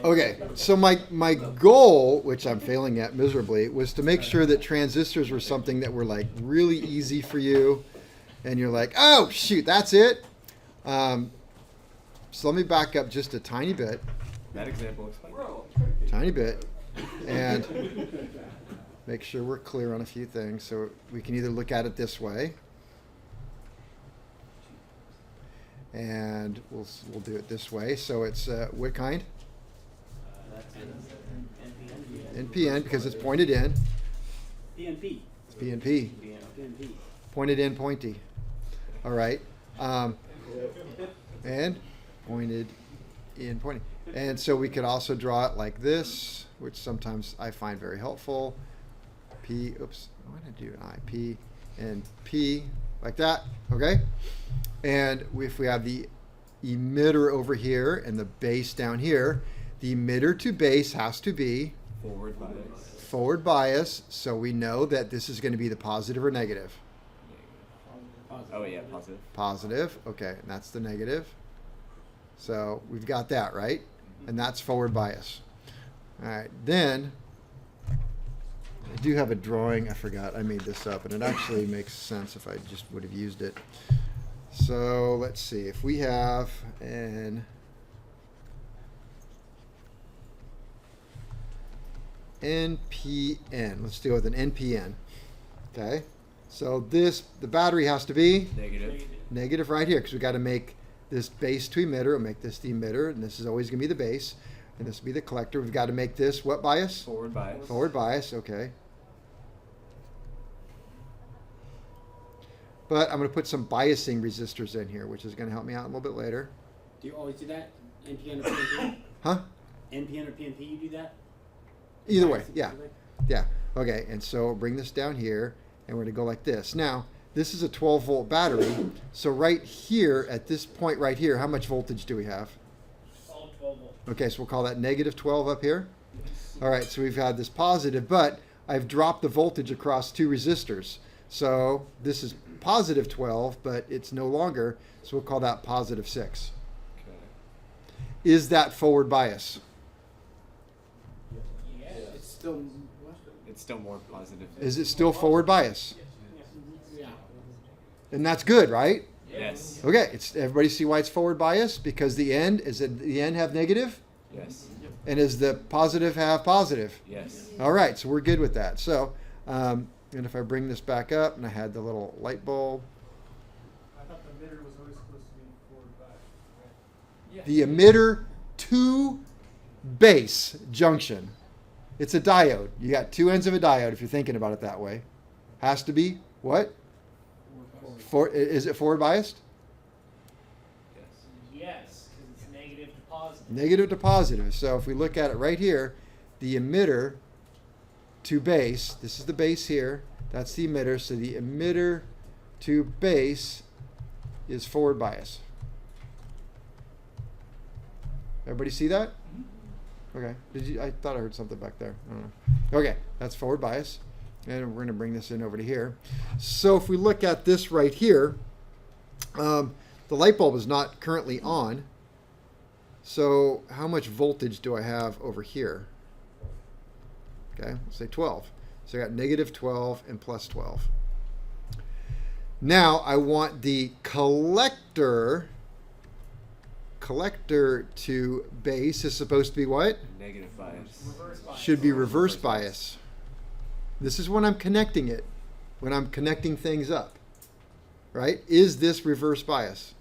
Okay, so my goal, which I'm failing at miserably, was to make sure that transistors were something that were like really easy for you, and you're like, oh shoot, that's it. So let me back up just a tiny bit. That example is Tiny bit, and make sure we're clear on a few things. So we can either look at it this way, and we'll do it this way. So it's what kind? NPN, because it's pointed in. PNP. It's PNP. PNP. Pointed in, pointy. All right. And pointed in, pointy. And so we could also draw it like this, which sometimes I find very helpful. P, oops, why did I do an I? P and P, like that, okay? And if we have the emitter over here and the base down here, the emitter to base has to be forward bias, so we know that this is going to be the positive or negative. Oh yeah, positive. Positive, okay, and that's the negative. So we've got that, right? And that's forward bias. All right, then I do have a drawing. I forgot I made this up, and it actually makes sense if I just would have used it. So let's see. If we have an NPN, let's deal with an NPN. Okay, so the battery has to be negative right here, because we got to make this base to emitter, or make this the emitter, and this is always going to be the base, and this will be the collector. We've got to make this what bias? Forward bias. Forward bias, okay. But I'm going to put some biasing resistors in here, which is going to help me out a little bit later. Do you always do that? NPN or PNP? Huh? NPN or PNP, you do that? Either way, yeah. Yeah. Okay, and so bring this down here, and we're going to go like this. Now, this is a 12-volt battery, so right here, at this point right here, how much voltage do we have? All 12 volts. Okay, so we'll call that negative 12 up here. All right, so we've had this positive, but I've dropped the voltage across two resistors. So this is positive 12, but it's no longer, so we'll call that positive 6. Okay. Is that forward bias? Yes. It's still more positive. Is it still forward bias? yeah. And that's good, right? Yes. Okay, everybody see why it's forward bias? Because the end, the end have negative? Yes. And is the positive have positive? Yes. All right, so we're good with that. So, and if I bring this back up, and I had the little light bulb. I thought the emitter was always supposed to be forward bias. Right? The emitter to base junction. It's a diode. You got two ends of a diode, if you're thinking about it that way. Has to be what? Is it forward biased? Yes, because it's negative to positive. Negative to positive. So if we look at it right here, the emitter to base, this is the base here, that's the emitter, so the emitter to base is forward bias. Everybody see that? Okay. I thought I heard something back there. I don't know. Okay, that's forward bias. And we're going to bring this in over to here. So if we look at this right here, the light bulb is not currently on. So how much voltage do I have over here? Okay, let's say 12. So I got negative 12 and plus 12. Now I want the collector to base is supposed to be what? Negative bias. Reverse bias. Should be reverse bias. This is when I'm connecting it, when I'm connecting things up, right? Is this reverse bias?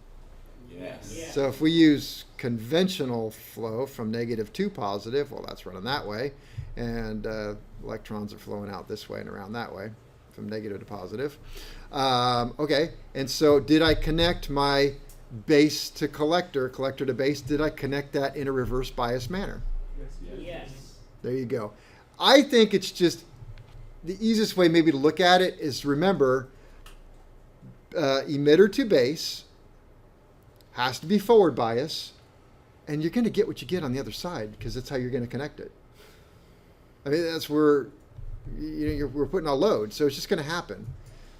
Yes. Yeah. So if we use conventional flow from negative to positive, well, that's running that way. And electrons are flowing out this way and around that way from negative to positive. Okay, and so did I connect my base to collector to base? Did I connect that in a reverse bias manner? Yes. There you go. I think it's just the easiest way maybe to look at it is remember emitter to base has to be forward bias, and you're going to get what you get on the other side because that's how you're going to connect it. I mean, that's where we're putting a load, so it's just going to happen.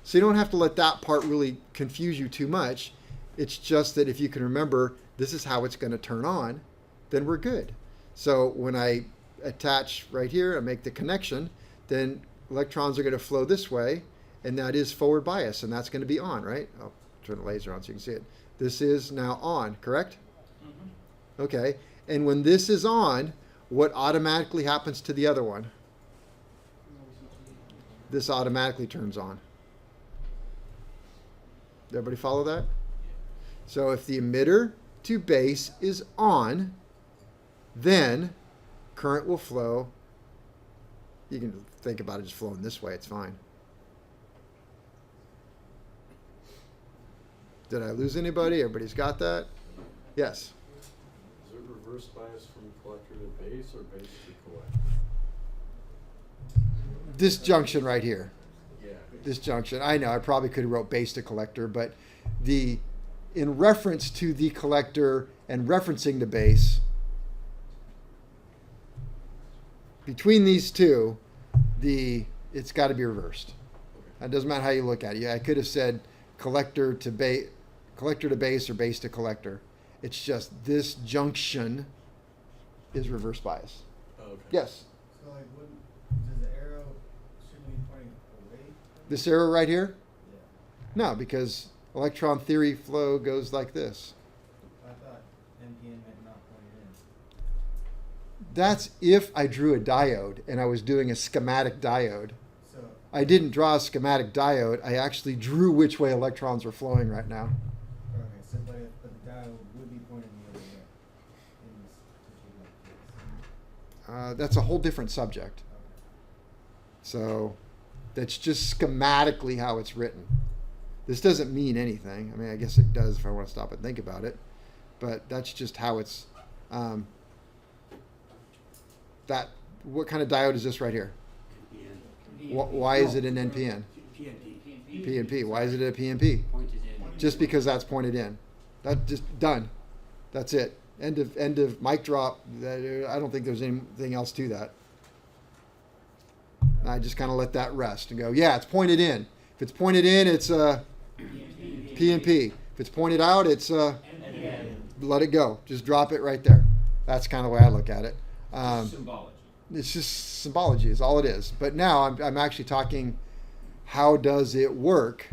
So you don't have to let that part really confuse you too much. It's just that if you can remember this is how it's going to turn on, then we're good. So when I attach right here and make the connection, then electrons are going to flow this way, and that is forward bias, and that's going to be on, right? I'll turn the laser on so you can see it. This is now on, correct? Okay, and when this is on, what automatically happens to the other one? This automatically turns on. Did everybody follow that? So if the emitter to base is on, then current will flow. You can think about it just flowing this way, it's fine. Did I lose anybody? Everybody's got that? Yes. Is it reverse bias from collector to base or base to collector? This junction right here. Yeah. This junction. I know I probably could have wrote base to collector, but in reference to the collector and referencing the base, between these two, it's got to be reversed. It doesn't matter how you look at it. Yeah, I could have said collector to base or base to collector. It's just this junction is reverse bias. Oh, okay. Yes. So like, does the arrow shouldn't be pointing away? This arrow right here? Yeah. No, because electron theory flow goes like this. I thought NPN meant not pointed in. That's if I drew a diode and I was doing a schematic diode. So I didn't draw a schematic diode. I actually drew which way electrons were flowing right now. okay, so but the dial would be pointing the other way in this particular case. That's a whole different subject. Okay. So that's just schematically how it's written. This doesn't mean anything. I mean, I guess it does if I want to stop and think about it. But that's just how it's... what kind of diode is this right here? Why is it an NPN? PNP. PNP. Why is it a PNP? Pointed in. Just because that's pointed in. That's just done. That's it. End of mic drop. I don't think there's anything else to that. I just kind of let that rest and go, yeah, it's pointed in. If it's pointed in, it's PNP. If it's pointed out, it's let it go. Just drop it right there. That's kind of the way I look at it. Symbology. It's just symbology is all it is. But now I'm actually talking how does it work?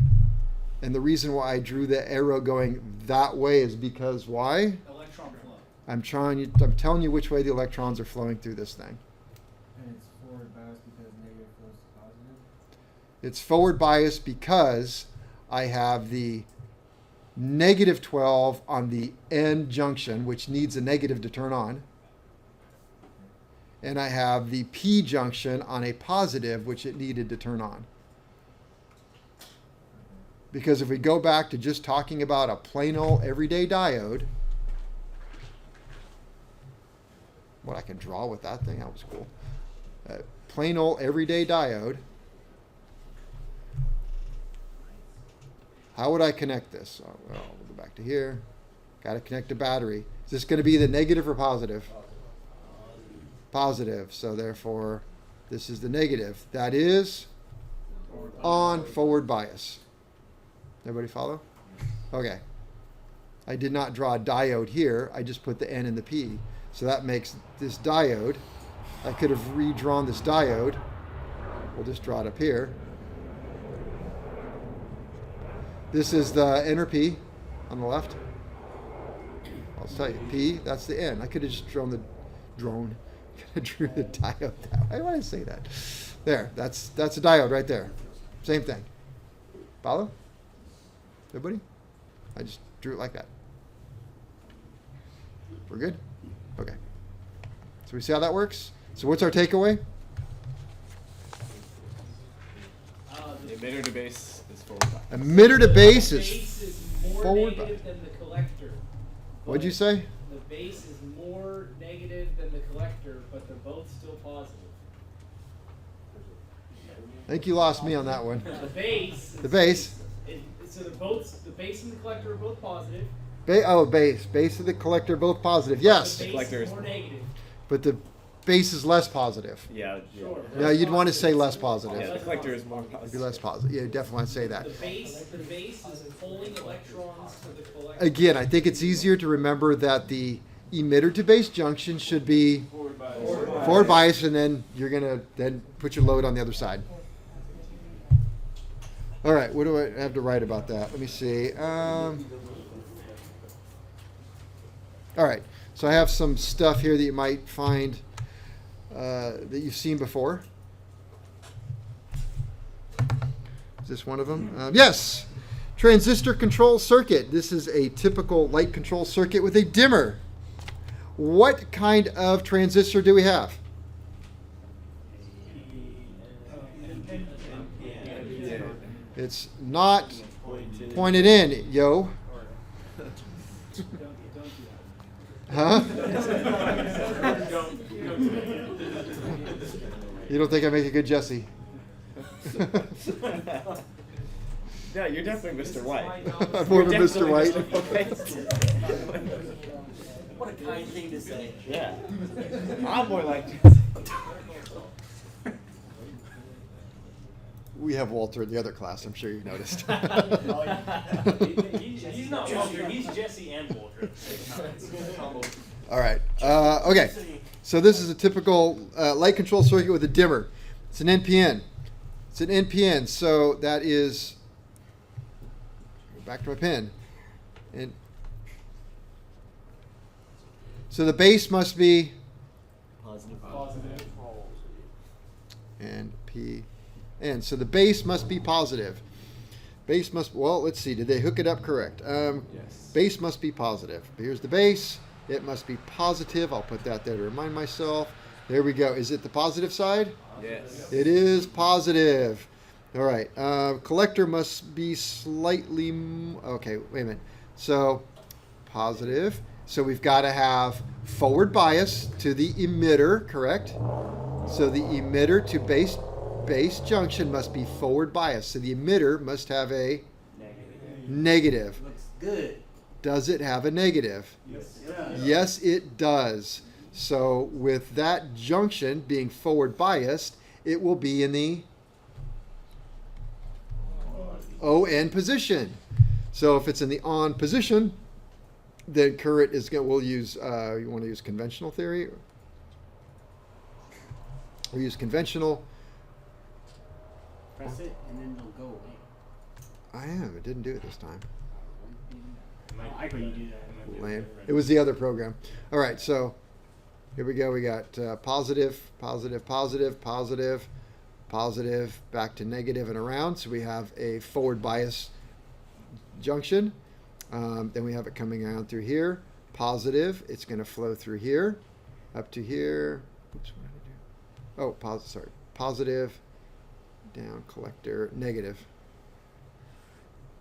And the reason why I drew the arrow going that way is because why? Electron flow. I'm telling you which way the electrons are flowing through this thing. And it's forward bias because negative flows to positive. It's forward bias because I have the negative 12 on the N junction, which needs a negative to turn on. And I have the P junction on a positive, which it needed to turn on. Because if we go back to just talking about a plain old everyday diode, what I can draw with that thing, that was cool. Plain old everyday diode. How would I connect this? Oh, well, we'll go back to here. Got to connect a battery. Is this going to be the negative or positive? Positive. So therefore, this is the negative. That is on forward bias. Everybody follow? Okay. I did not draw a diode here. I just put the N and the P. So that makes this diode. I could have redrawn this diode. We'll just draw it up here. This is the N or P on the left. I'll tell you, P, that's the N. I could have just drew the diode that way. Why did I say that? There, that's a diode right there. Same thing. Follow? Everybody? I just drew it like that. We're good? Okay. So we see how that works? So what's our takeaway? The emitter to base is forward bias. Emitter to base is base is more forward negative than the collector. What'd you say? The base is more negative than the collector, but they're both still positive. I think you lost me on that one. The base. The base. So they're both, the base and the collector are both positive. Base. Base of the collector, both positive. Yes. The base collector is is- more negative. But the base is less positive. Yeah. Sure. Yeah, you'd want to say less positive. Yeah, the collector is more It'd be positive. less positive. Yeah, you definitely want to say that. The base is pulling electrons to the collector. Again, I think it's easier to remember that the emitter to base junction should be Forward bias. forward bias, and then you're gonna then put your load on the other side. All right, what do I have to write about that? Let me see. All right, so I have some stuff here that you might find that you've seen before. Is this one of them? Yes. Transistor control circuit. This is a typical light control circuit with a dimmer. What kind of transistor do we have? It's not pointed in, yo. Huh? You don't think I make a good Jesse? No, you're definitely Mr. White. I'm more than You're Mr. White. definitely Mr. White. What a kind thing to say. Yeah. I'm more like. We have Walter in the other class, I'm sure you've noticed. He's not Walter, he's Jesse and Walter at the same time. All right. Okay. So this is a typical light control circuit with a dimmer. It's an NPN. It's an NPN. So that is, back to my pen. And so the base must be Positive. NPN. So the base must be positive. Base must, well, let's see. Did they hook it up correct? Yes. Base must be positive. Here's the base. It must be positive. I'll put that there to remind myself. There we go. Is it the positive side? Yes. It is positive. All right. Collector must be slightly. Okay, wait a minute. So positive. So we've got to have forward bias to the emitter, correct? So the emitter to base junction must be forward bias. So the emitter must have a negative. Looks good. Does it have a negative? Yes, it does. So with that junction being forward biased, it will be in the ON position. So if it's in the on position, then current is going. We'll use. You want to use conventional theory? We'll use conventional. Press it and then it'll go away. I am. It didn't do it this time. I like when you do that. Lame. It was the other program. All right, so here we go. We got positive, positive, positive, positive, positive, back to negative and around. So we have a forward bias junction. Then we have it coming around through here. Positive. It's going to flow through here, up to here. Oops, what did I do? Oh, sorry. Positive, down, collector, negative.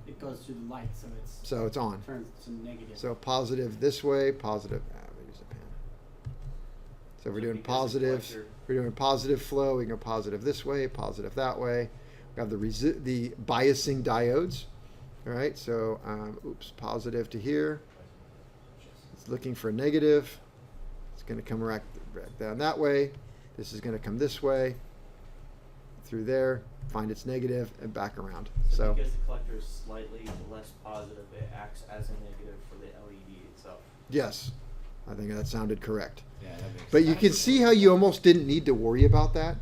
It goes through the light, so So it's on. turns to negative. So positive this way, positive. We use a pen. So we're doing positives. We're doing positive flow. We can go positive this way, positive that way. We have the biasing diodes. All right. So oops, positive to here. It's looking for a negative. It's going to come right down that way. This is going to come this way, through there, find its negative, and back around. So because the collector is slightly less positive, it acts as a negative for the LED itself. yes, I think that sounded correct. Yeah, that makes But you can see how you almost didn't need to worry about that.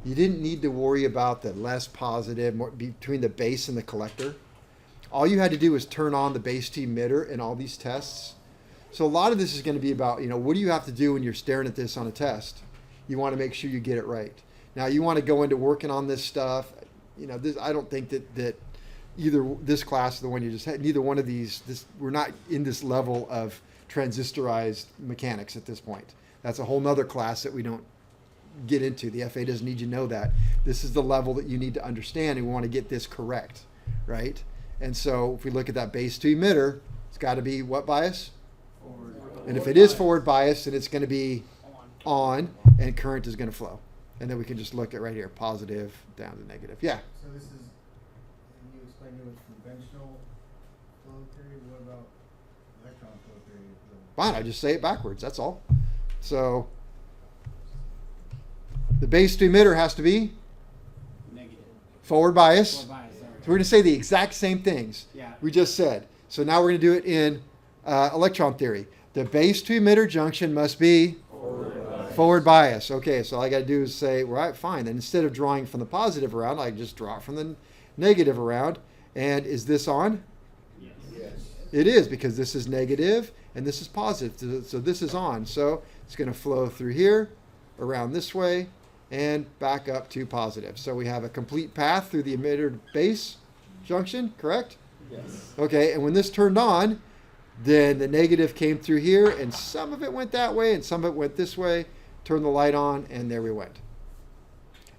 You didn't need to worry about the less positive more between the base and the collector. All you had to do was turn on the base to emitter in all these tests. So a lot of this is going to be about, what do you have to do when you're staring at this on a test? You want to make sure you get it right. Now you want to go into working on this stuff. This, I don't think that either this class or the one you just had, neither one of these, we're not in this level of transistorized mechanics at this point. That's a whole nother class that we don't get into. The FA doesn't need you to know that. This is the level that you need to understand, and we want to get this correct, right? And so if we look at that base to emitter, it's got to be what bias? Forward. And if it is forward bias, then it's going to be on, and current is going to flow. And then we can just look at right here, positive down to negative. Yeah. So this is, and you explained it was conventional flow theory, what about electron flow theory? Fine, I just say it backwards, that's all. So the base to emitter has to be Negative. forward bias. Forward bias, sorry. So we're going to say the exact same things Yeah. we just said. So now we're going to do it in electron theory. The base to emitter junction must be forward bias. Okay, so all I got to do is say, right, fine. Then instead of drawing from the positive around, I just draw from the negative around. And is this on? Yes. It is, because this is negative and this is positive. So this is on. So it's going to flow through here, around this way, and back up to positive. So we have a complete path through the emitter base junction, correct? Yes. Okay, and when this turned on, then the negative came through here, and some of it went that way, and some of it went this way. Turn the light on, and there we went.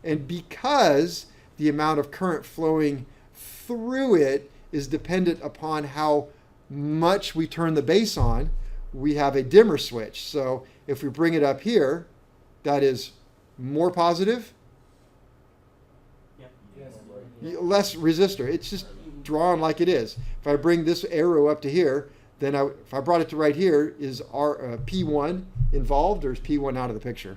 And because the amount of current flowing through it is dependent upon how much we turn the base on, we have a dimmer switch. So if we bring it up here, that is more positive, Yep. Yes. less resistor. It's just drawn like it is. If I bring this arrow up to here, then if I brought it to right here, is our P1 involved, or is P1 out of the picture?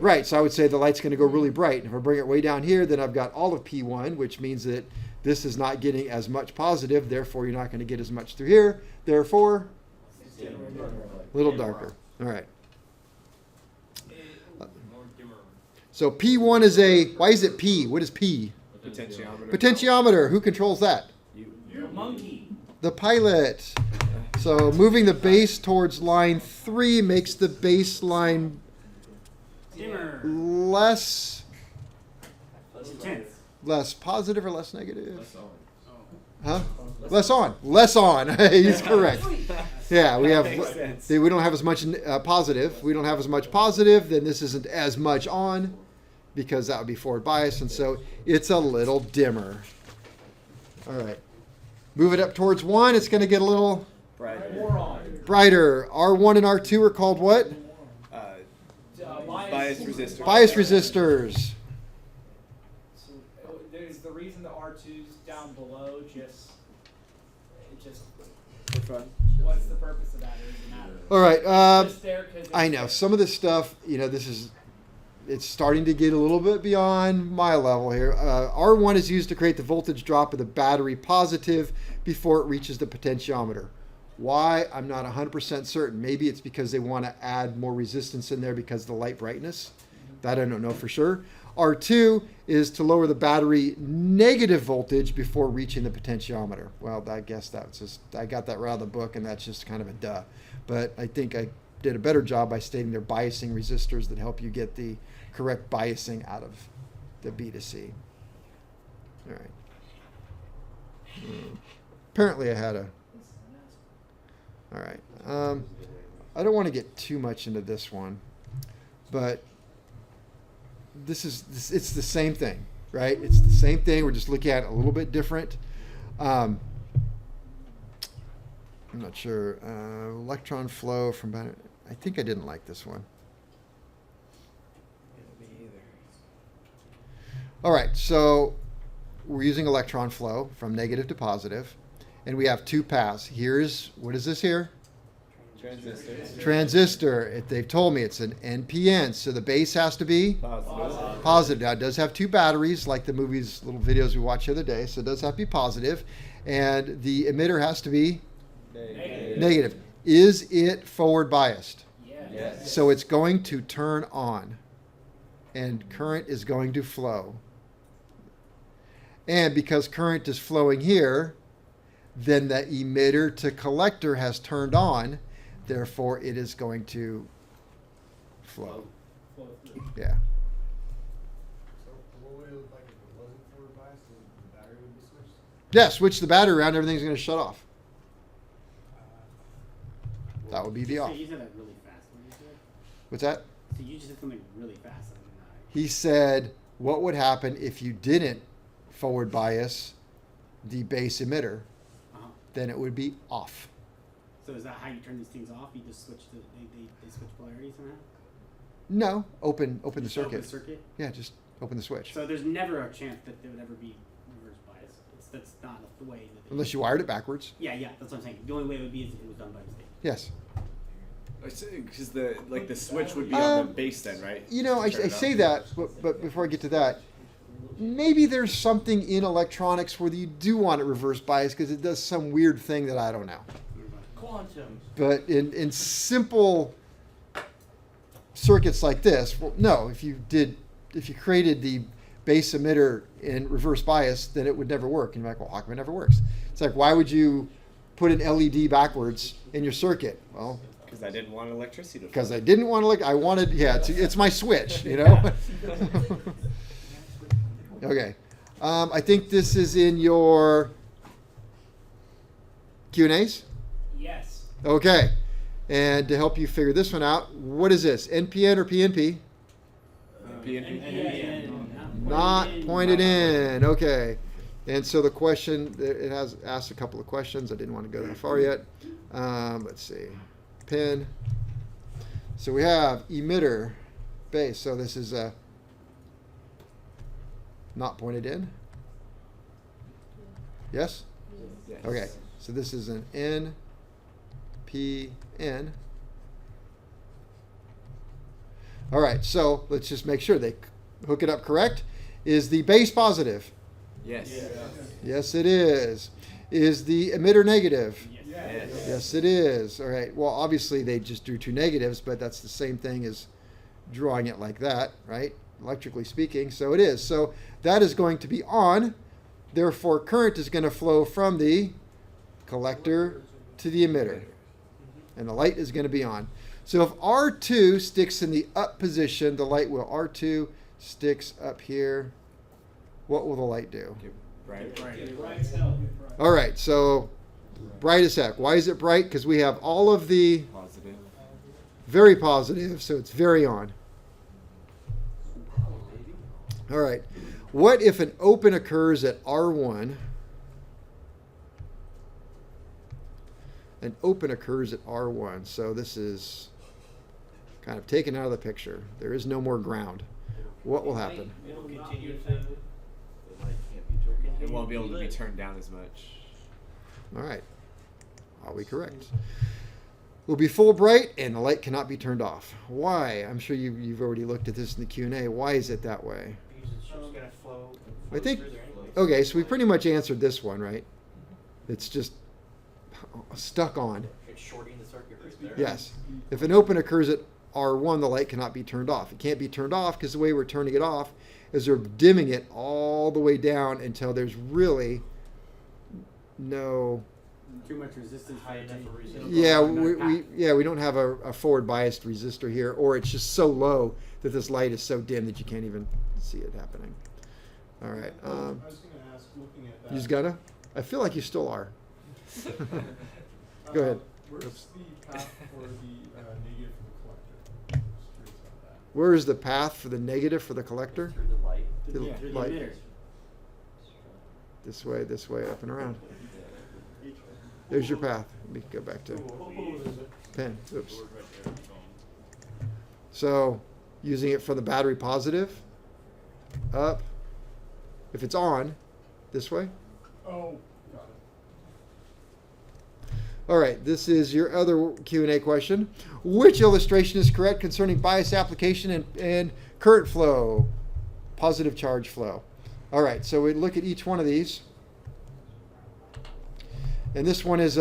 Right, so I would say the light's going to go really bright. If I bring it way down here, then I've got all of P1, which means that this is not getting as much positive, therefore you're not going to get as much through here. Therefore, a little darker. All right. So P1 is why is it P? What is P? Potentiometer. Potentiometer. Who controls that? You're a monkey. The pilot. So moving the base towards line 3 makes the baseline Dimmer. less Intense. less positive or less negative? Huh? Less on. Less on. He's correct. Yeah, we have. Makes sense. We don't have as much positive. We don't have as much positive. Then this isn't as much on, because that would be forward bias, and so it's a little dimmer. All right. Move it up towards 1. It's going to get a little Brighter. More on. brighter. R1 and R2 are called what? Bias resistor. Bias resistors. So, there's the reason the R2's down below. For fun. What's the purpose of that? Or does it matter? All right. Just there 'cause it's I know some of this stuff. It's starting to get a little bit beyond my level here. R1 is used to create the voltage drop of the battery positive before it reaches the potentiometer. Why? I'm not 100% certain. Maybe it's because they want to add more resistance in there because of the light brightness. That I don't know for sure. R2 is to lower the battery negative voltage before reaching the potentiometer. Well, I guess that's just, I got that right out of the book, and that's just kind of a duh. But I think I did a better job by stating they're biasing resistors that help you get the correct biasing out of the B to C. All right. Apparently I had a... All right. I don't want to get too much into this one, but it's the same thing, right? It's the same thing. We're just looking at it a little bit different. I'm not sure. Electron flow from battery. I think I didn't like this one. All right, so we're using electron flow from negative to positive, and we have 2 paths. Here's, what is this here? Transistors. Transistor. They've told me it's an NPN, so the base has to be Positive. positive. Now, it does have 2 batteries, like the movies, little videos we watched the other day, so it does have to be positive, and the emitter has to be negative. Is it forward biased? Yes. So it's going to turn on, and current is going to flow. And because current is flowing here, then the emitter to collector has turned on, therefore it is going to flow. Flow through. Yeah. So what would it look like if it wasn't forward biased, and the battery would be switched? Yeah, switch the battery around, everything's going to shut off. That would be the off. So you said that really fast. What did you say? What's that? So you just said something really fast. He said, what would happen if you didn't forward bias the base emitter? Uh-huh. Then it would be off. So is that how you turn these things off? You just switch they switch polarity somehow? No, open the Just open circuit. the circuit? Yeah, just open the switch. So there's never a chance that there would ever be reverse bias. That's not the way that they Unless you wired it backwards. Yeah, that's what I'm saying. The only way it would be is if it was done by mistake. Yes. Because the switch would be on the base then, right? You know, I Turn it say on. that, but before I get to that, maybe there's something in electronics where you do want it reverse bias because it does some weird thing that I don't know. quantum. But in simple circuits like this, well, no, if you created the base emitter in reverse bias, then it would never work. And you're like, well, how come it never works? It's like, why would you put an LED backwards in your circuit? Well, Because I didn't want electricity to. because I didn't want to look. I wanted, yeah, it's my switch, you know. Okay, I think this is in your Q&As. Yes. Okay, and to help you figure this one out, what is this? NPN or PNP? Not pointed in. Okay, and so the question, it has asked a couple of questions. I didn't want to go that far yet. Let's see, pin. So we have emitter, base. So this is a not pointed in. Yes. Yes. Okay, so this is an NPN. All right, so let's just make sure they hook it up correct. Is the base positive? Yes. Yes, it is. Is the emitter negative? Yes. Yes, it is. All right, well, obviously they just drew two negatives, but that's the same thing as drawing it like that, right? Electrically speaking, so it is. So that is going to be on. Therefore, current is going to flow from the collector to the emitter. And the light is going to be on. So if R2 sticks in the up position, the light will. R2 sticks up here. What will the light do? Right. Bright as hell. All right, so bright as heck. Why is it bright? Because we have all of the Positive. very positive, so it's very on. All right. What if an open occurs at R1? An open occurs at R1. So this is kind of taken out of the picture. There is no more ground. What will happen? It'll continue to. The light can't be turned. It won't be able to be turned down as much. All right. Are we correct? Will be full bright and the light cannot be turned off. Why? I'm sure you've already looked at this in the Q&A. Why is it that way? Because it's just gonna flow. I think- through there anyway. Okay, so we pretty much answered this one, right? It's just stuck on. It's shorting the circuit right there. Yes. If an open occurs at R1, the light cannot be turned off. It can't be turned off because the way we're turning it off is we're dimming it all the way down until there's really no. Too much resistance. High enough of resistance. Yeah, we don't have a forward biased resistor here, or it's just so low that this light is so dim that you can't even see it happening. All right. I was gonna ask, looking at that. You just gonna? I feel like you still are. Go ahead. Where's the path for the negative for the collector? Just curious about that. Where is the path for the negative for the collector? Through the light. The Yeah, through the light. emitter. This way, up and around. There's your path. Let me go back to Oh, there's a- pen. Oops. So, using it from the battery positive, up. If it's on, this way. Oh, got it. All right, this is your other Q&A question. Which illustration is correct concerning bias application and current flow, positive charge flow? All right, so we look at each one of these. And this one is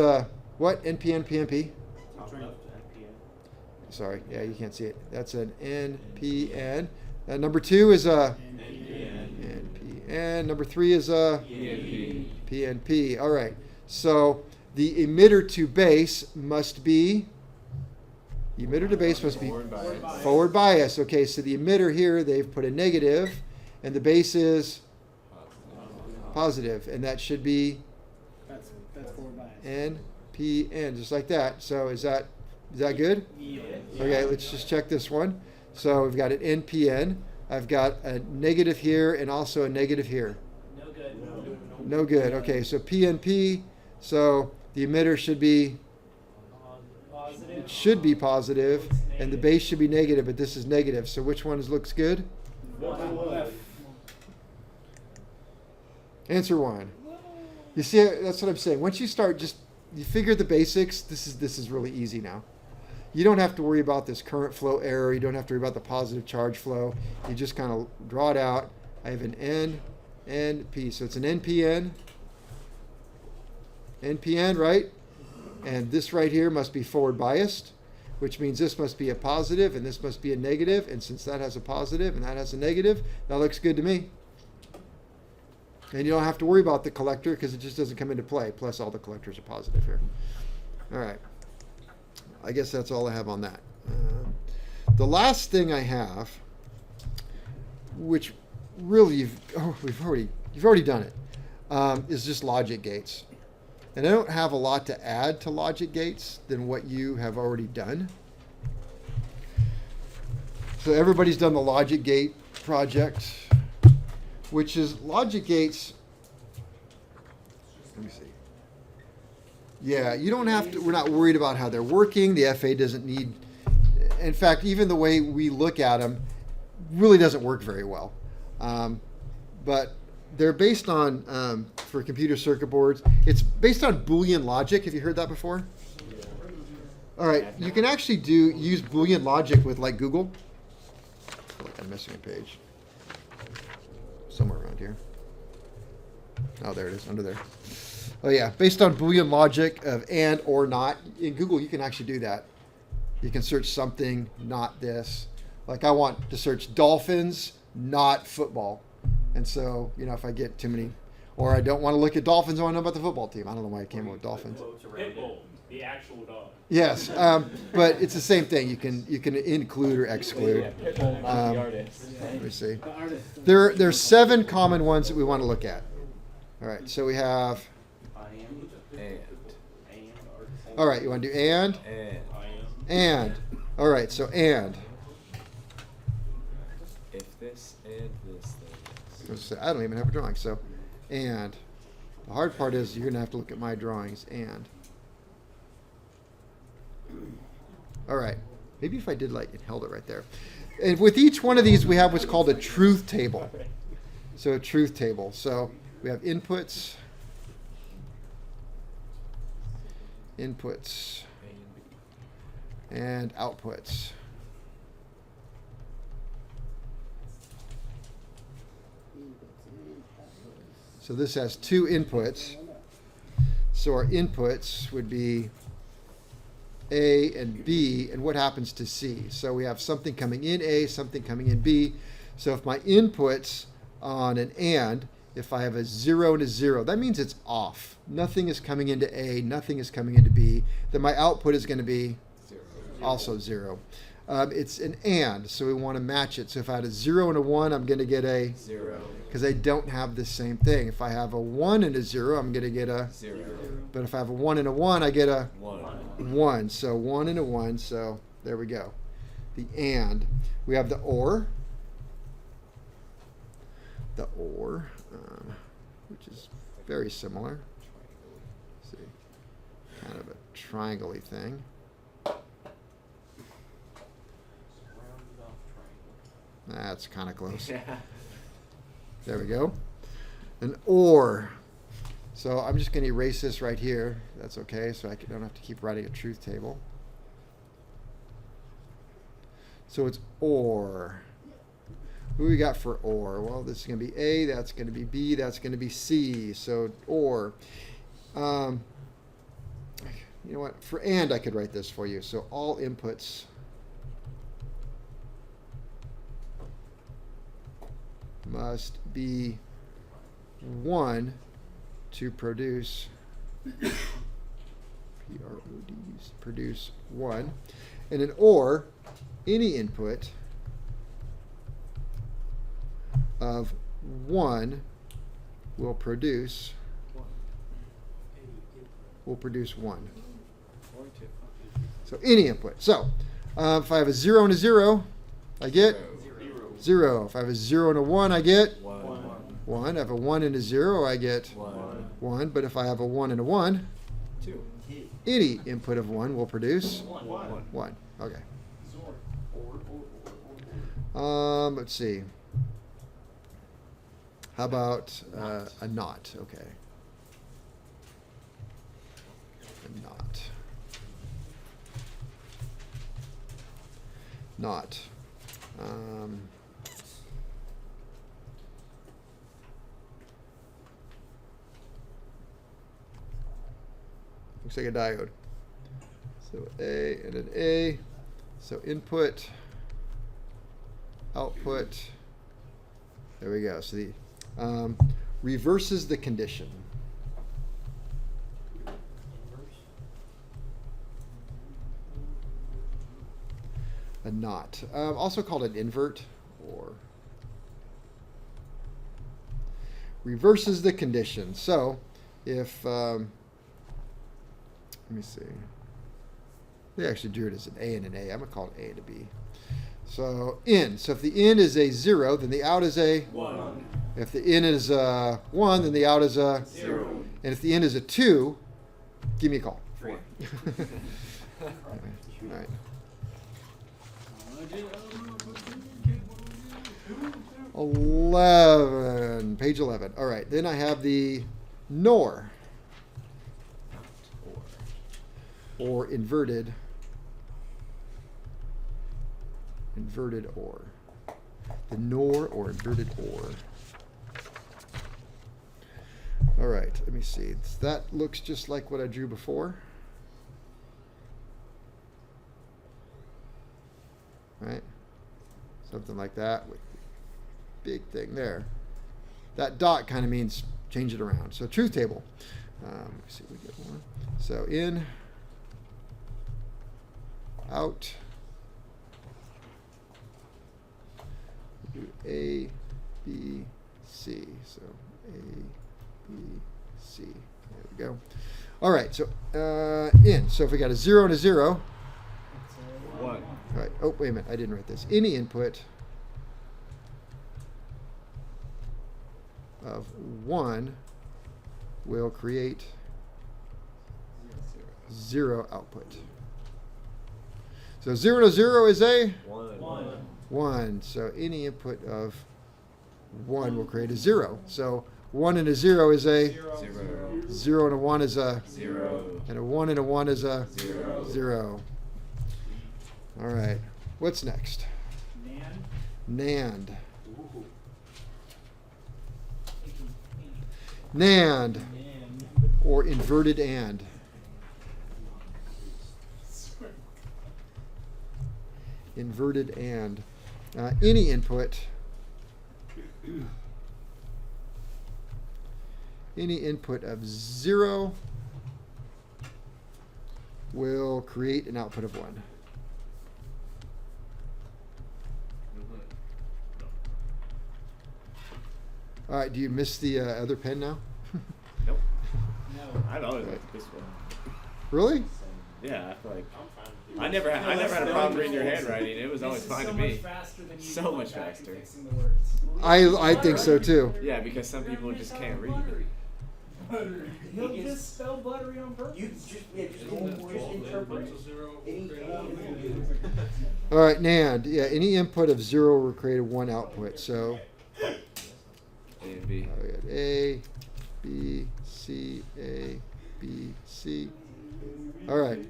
what? NPN, PNP? Top left NPN. Sorry, yeah, you can't see it. That's an NPN. Number 2 is a NPN. Number 3 is a PNP. All right, so the emitter to base must be Forward bias. forward bias. Okay, so the emitter here, they've put a negative, and the base is positive, and that should be That's forward bias. NPN, just like that. So is that good? Yeah. Okay, let's just check this one. So we've got an NPN. I've got a negative here and also a negative here. No good. No good. Okay, so PNP. So the emitter should be Positive. and the base should be negative, but this is negative. So which one looks good? Left. Answer 1. You see, that's what I'm saying. Once you start, you figure the basics. This is really easy now. You don't have to worry about this current flow error. You don't have to worry about the positive charge flow. You just kind of draw it out. I have an N, N, P. So it's an NPN. NPN, right? And this right here must be forward biased, which means this must be a positive and this must be a negative. And since that has a positive and that has a negative, that looks good to me. And you don't have to worry about the collector because it just doesn't come into play. Plus all the collectors are positive here. All right. I guess that's all I have on that. The last thing I have, which really you've already done it, is just logic gates. And I don't have a lot to add to logic gates than what you have already done. So everybody's done the logic gate project, which is logic gates. Let me see. Yeah, you don't have to, we're not worried about how they're working. The FA doesn't need, in fact, even the way we look at them really doesn't work very well. But they're based on, for computer circuit boards, it's based on Boolean logic. Have you heard that before? All right, you can actually use Boolean logic with like Google. I feel like I'm missing a page. Somewhere around here. Oh, there it is, under there. Oh yeah, based on Boolean logic of and or not. In Google, you can actually do that. You can search something, not this. Like I want to search dolphins, not football. And so, you know, if I get too many, or I don't want to look at dolphins, I want to know about the football team. I don't know why I came up with dolphins. Pitbull, the actual dog. Yes, but it's the same thing. You can include or exclude. Pitbull, not the artist. Let me see. The artist. There's 7 common ones that we want to look at. All right, so we have. All right, you want to do and. All right, so and. If this and this, then this. I don't even have a drawing, so and. The hard part is you're gonna have to look at my drawings and. All right, maybe if I did like it held it right there. And with each one of these, we have what's called a truth table. So a truth table. So we have inputs, and outputs. So this has 2 inputs. So our inputs would be A and B, and what happens to C? So we have something coming in A, something coming in B. So if my inputs on an and, if I have a 0 and a 0, that means it's off. Nothing is coming into A, nothing is coming into B. Then my output is going to be also 0. It's an and, so we want to match it. So if I had a 0 and a 1, I'm going to get a 0. Because they don't have the same thing. If I have a 1 and a 0, I'm going to get a 0. But if I have a 1 and a 1, I get a 1. 1. So 1 and a 1. So there we go. The and. We have the or. The or, which is very similar. Let's see. Kind of a triangle-y thing. That's kind of close. Yeah. There we go. An or. So I'm just going to erase this right here. That's okay, so I don't have to keep writing a truth table. So it's or. Who we got for or? Well, this is going to be A, that's going to be B, that's going to be C. So or. You know what? For and, I could write this for you. So all inputs must be 1 to produce PRODs, produce 1. And an or, any input of 1 will produce 1. So any input. So if I have a 0 and a 0, I get 0. If I have a 0 and a 1, I get 1. If I have a 1 and a 0, I get 1. But if I have a 1 and a 1, 2. any input of 1 will produce 1. Okay. Let's see. How about a not? Okay. A not. Not. Looks like a diode. So A and an A. So input, output. There we go. So the reverses the condition. A not. Also called an invert, or reverses the condition. So if let me see. They actually drew it as an A and an A. I'm gonna call it A to B. So in. So if the in is a 0, then the out is a 1. If the in is a 1, then the out is a 0. And if the in is a 2, give me a call. 3. All right. 11, page 11. All right, then I have the NOR, or inverted OR. The NOR or inverted OR. All right, let me see. That looks just like what I drew before. Right? Something like that with big thing there. That dot kind of means change it around. So truth table. Let me see if we get one. So in, out, do A, B, C. So A, B, C. There we go. All right. So in. So if we got a 0 and a 0. 1. All right. Oh, wait a minute. I didn't write this. Any input of 1 will create 0 output. So 0 to 0 is a 1. So any input of 1 will create a 0. So 1 and a 0 is a 0. 0 and a 1 is a 0. and a 1 and a 1 is a 0. 0. All right. What's next? NAND. NAND, or inverted AND. Inverted AND. Any input of 0 will create an output of 1. All right, do you miss the other pen now? Nope. No. I've always liked this one. Really? Yeah, I feel like I never had a problem reading your handwriting. It was always fine to me. So much faster. I think so too. Yeah, because some people just can't read. He'll just spell buttery on purpose. You just interpret any. All right, NAND. Yeah, any input of 0 will create a 1 output. So A and B. we got A, B, C, A, B, C. All right.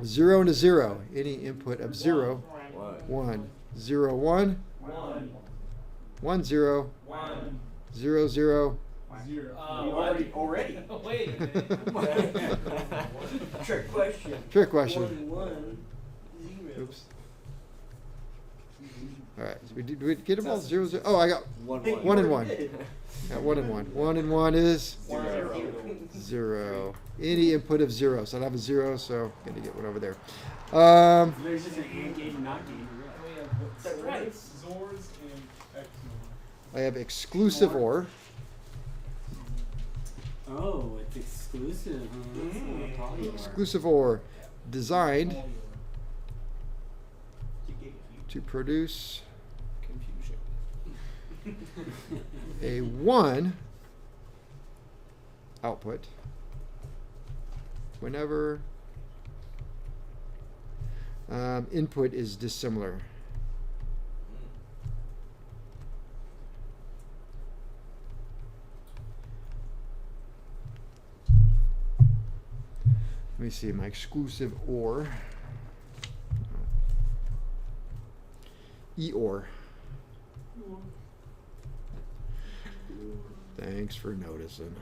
0 and a 0. Any input of 0, 1. 0, 1. 1, 0. 0, 0. Already. Wait a minute. Trick question. Trick question. 1, 0. Oops. All right. So did we get them all 0, 0? Oh, I got 1 1 and 1. Yeah, 1 and 1. 1 and 1 is 0. 0. Any input of 0. So I have a 0, so I'm going to get one over there. There's just an and game and not game. That's right. Zors and X. I have exclusive OR. Oh, it's exclusive. Huh? That's not a poly. Exclusive OR designed to produce Confusion. a 1 output whenever input is dissimilar. Let me see my exclusive OR. EOR. Thanks for noticing.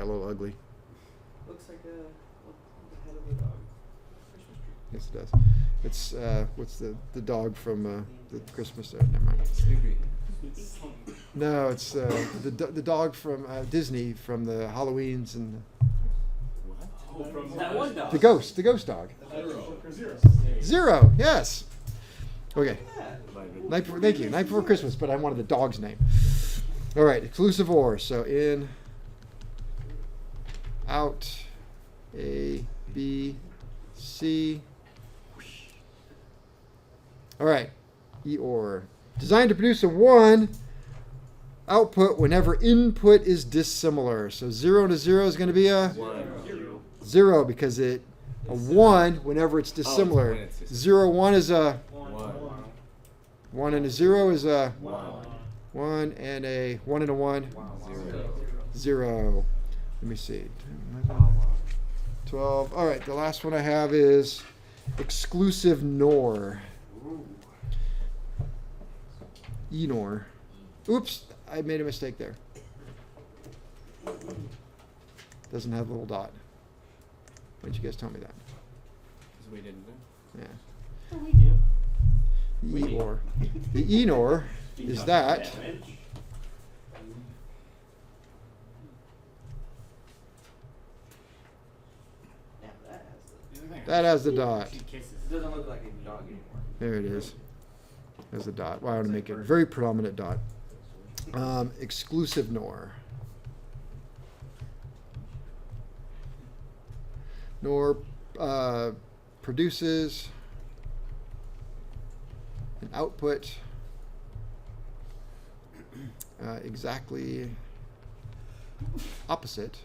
a little ugly. Looks like the head of a dog. Christmas tree. Yes, it does. It's what's the dog from the Christmas? Never mind. Snoopy. No, it's the dog from Disney from the Halloweens and Oh, from That one dog. the ghost dog. Zero. Yes. Okay. Night before, thank you. Night before Christmas, but I wanted the dog's name. All right, exclusive OR. So in, out, A, B, C. All right, EOR. Designed to produce a 1 output whenever input is dissimilar. So 0 to 0 is going to be a 0 because a 1 whenever it's dissimilar. when it's dissimilar. 0, 1 is a 1. 1 and a 0 is a 1. 1 and a 1 and a 1. 0. Let me see. 12. All right, the last one I have is exclusive NOR. ENOR. Oops, I made a mistake there. Doesn't have a little dot. Why didn't you guys tell me that? Because we didn't know. Yeah. Oh, we do. EOR. The ENOR is that. Yeah, that has the. That has the dot. She kisses. It doesn't look like a dog anymore. There it is. There's the dot. Well, I want to make it a very predominant dot. Exclusive NOR. NOR produces an output exactly opposite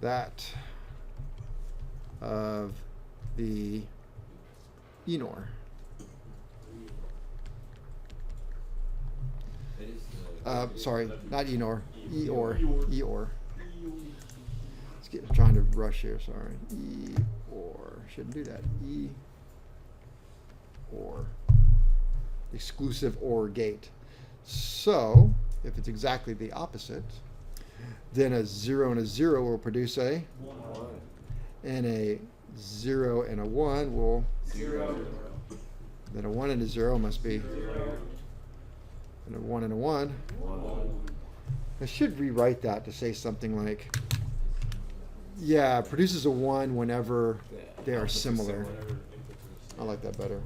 that of the ENOR. Sorry, not ENOR. EOR. EOR. I'm trying to rush here. Sorry. EOR. Shouldn't do that. EOR. Exclusive OR gate. So, if it's exactly the opposite, then a 0 and a 0 will produce a 1. and a 0 and a 1 will. 0. Then a 1 and a 0 must be. And a 1 and a 1. 1. I should rewrite that to say something like, yeah, produces a 1 whenever they are similar. I like that better.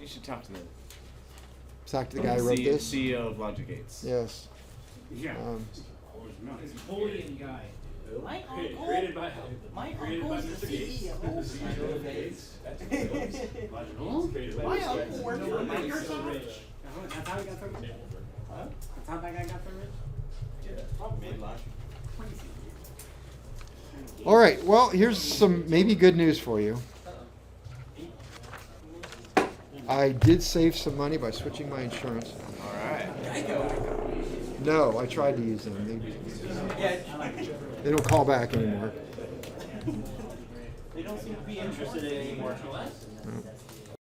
You should talk to The guy who wrote this. CEO of Logic Gates. Yes. Yeah. This bullying guy. My uncle. Created by My created by uncle's the Mr. Gates. CEO. My My uncle worked for Microsoft. That's how he got so rich. Huh? That's how that guy got so rich. Probably Logic. All right. Well, here's some maybe good news for you. I did save some money by switching my insurance. All right. No, I tried to use them. They don't call back anymore. They don't seem to be interested anymore. No.